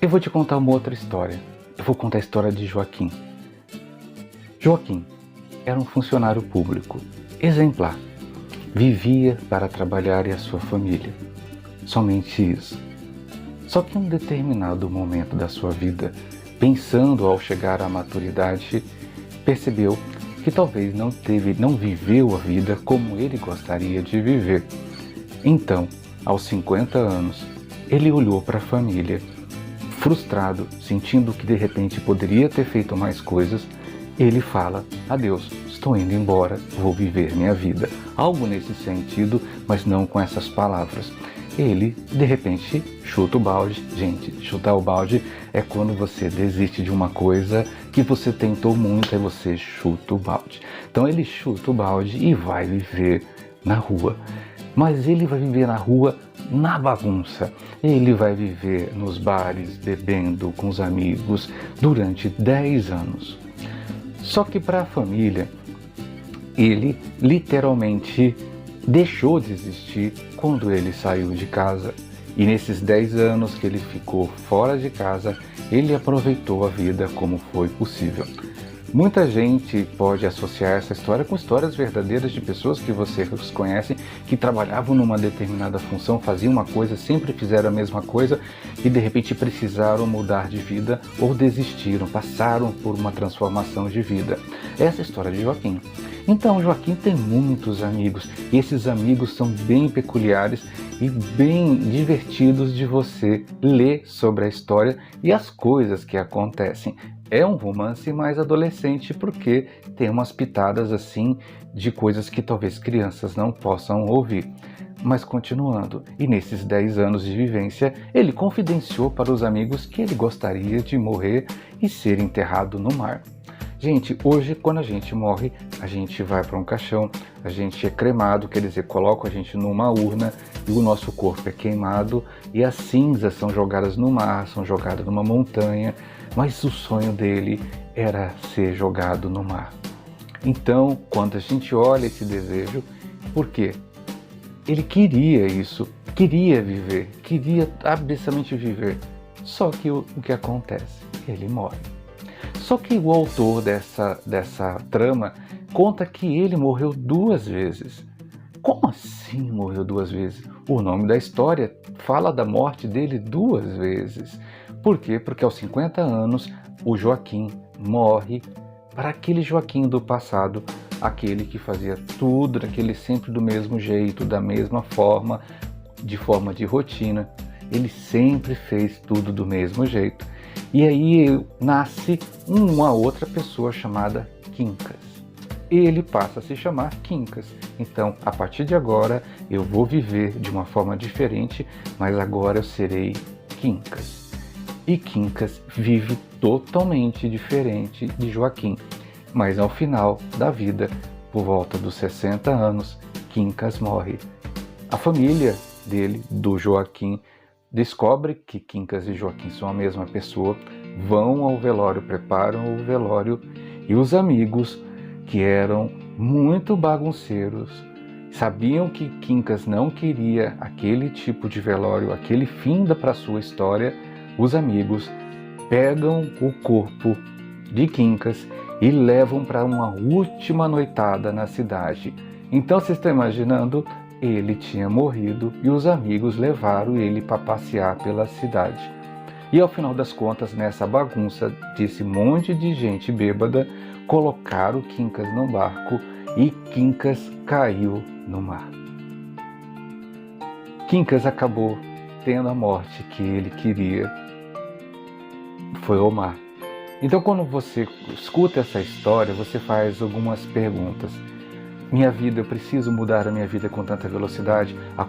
Eu vou te contar uma outra história. Eu vou contar a história de Joaquim. Joaquim era um funcionário público exemplar. Vivia para trabalhar e a sua família. Somente isso. Só que em um determinado momento da sua vida, pensando ao chegar à maturidade, percebeu que talvez não viveu a vida como ele gostaria de viver. Então, aos 50 anos, ele olhou para a família, frustrado, sentindo que de repente poderia ter feito mais coisas. Ele fala: adeus, estou indo embora, vou viver minha vida. Algo nesse sentido, mas não com essas palavras. Ele, de repente, chuta o balde. Gente, chutar o balde é quando você desiste de uma coisa que você tentou muito, aí você chuta o balde. Então ele chuta o balde e vai viver na rua. Mas ele vai viver na rua na bagunça. Ele vai viver nos bares, bebendo com os amigos durante 10 anos. Só que para a família, ele literalmente deixou de existir quando ele saiu de casa. E nesses 10 anos que ele ficou fora de casa, ele aproveitou a vida como foi possível. Muita gente pode associar essa história com histórias verdadeiras de pessoas que vocês conhecem, que trabalhavam numa determinada função, faziam uma coisa, sempre fizeram a mesma coisa e de repente precisaram mudar de vida ou desistiram, passaram por uma transformação de vida. Essa é a história de Joaquim. Então, Joaquim tem muitos amigos e esses amigos são bem peculiares e bem divertidos de você ler sobre a história e as coisas que acontecem. É um romance mais adolescente porque tem umas pitadas assim de coisas que talvez crianças não possam ouvir. Mas continuando, e nesses 10 anos de vivência, ele confidenciou para os amigos que ele gostaria de morrer e ser enterrado no mar. Gente, hoje quando a gente morre, a gente vai para um caixão, a gente é cremado, quer dizer, colocam a gente numa urna e o nosso corpo é queimado e as cinzas são jogadas no mar, são jogadas numa montanha, mas o sonho dele era ser jogado no mar. Então, quando a gente olha esse desejo, por quê? Ele queria isso, queria viver, queria absolutamente viver, só que o que acontece? Ele morre. Só que o autor dessa trama conta que ele morreu 2 vezes. Como assim morreu 2 vezes? O nome da história fala da morte dele 2 vezes. Por quê? Porque aos 50 anos o Joaquim morre para aquele Joaquim do passado, aquele que fazia tudo daquele sempre do mesmo jeito, da mesma forma, de forma de rotina. Ele sempre fez tudo do mesmo jeito. E aí nasce uma outra pessoa chamada Quincas. Ele passa a se chamar Quincas. Então, a partir de agora, eu vou viver de uma forma diferente, mas agora eu serei Quincas. E Quincas vive totalmente diferente de Joaquim. Mas ao final da vida, por volta dos 60 anos, Quincas morre. A família dele, do Joaquim, descobre que Quincas e Joaquim são a mesma pessoa, vão ao velório, preparam o velório e os amigos, que eram muito bagunceiros, sabiam que Quincas não queria aquele tipo de velório, aquele fim para a sua história. Os amigos pegam o corpo de Quincas e levam para uma última noitada na cidade. Então vocês estão imaginando? Ele tinha morrido e os amigos levaram ele para passear pela cidade. E ao final das contas, nessa bagunça desse monte de gente bêbada, colocaram Quincas no barco e Quincas caiu no mar. Quincas acabou tendo a morte que ele queria. Foi ao mar. Então, quando você escuta essa história, você faz algumas perguntas. Minha vida, eu preciso mudar a minha vida com tanta velocidade? Há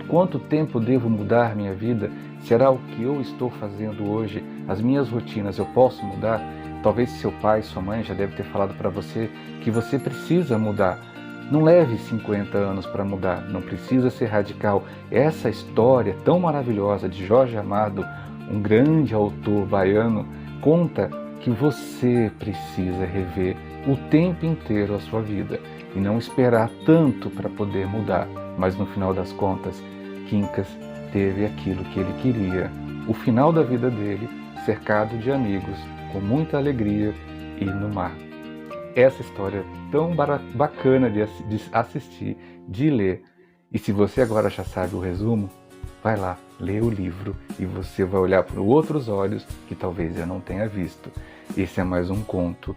quanto tempo devo mudar minha vida? Será o que eu estou fazendo hoje? As minhas rotinas eu posso mudar? Talvez seu pai, sua mãe já deve ter falado para você que você precisa mudar. Não leve 50 anos para mudar, não precisa ser radical. Essa história tão maravilhosa de Jorge Amado, um grande autor baiano, conta que você precisa rever o tempo inteiro a sua vida e não esperar tanto para poder mudar. Mas no final das contas, Quincas teve aquilo que ele queria. O final da vida dele cercado de amigos, com muita alegria e no mar. Essa história é tão bacana de assistir, de ler. E se você agora já sabe o resumo, vai lá, lê o livro e você vai olhar por outros olhos que talvez eu não tenha visto. Esse é mais um conto,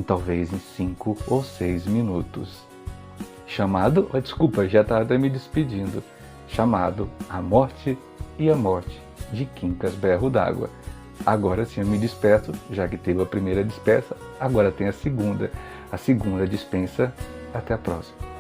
talvez em 5 ou 6 minutos. Chamado, já estava me despedindo, chamado A Morte e a Morte, de Quincas Berro d'Água. Agora sim eu me despeço, já que teve a primeira dispensa, agora tem a segunda. A segunda dispensa, até a próxima.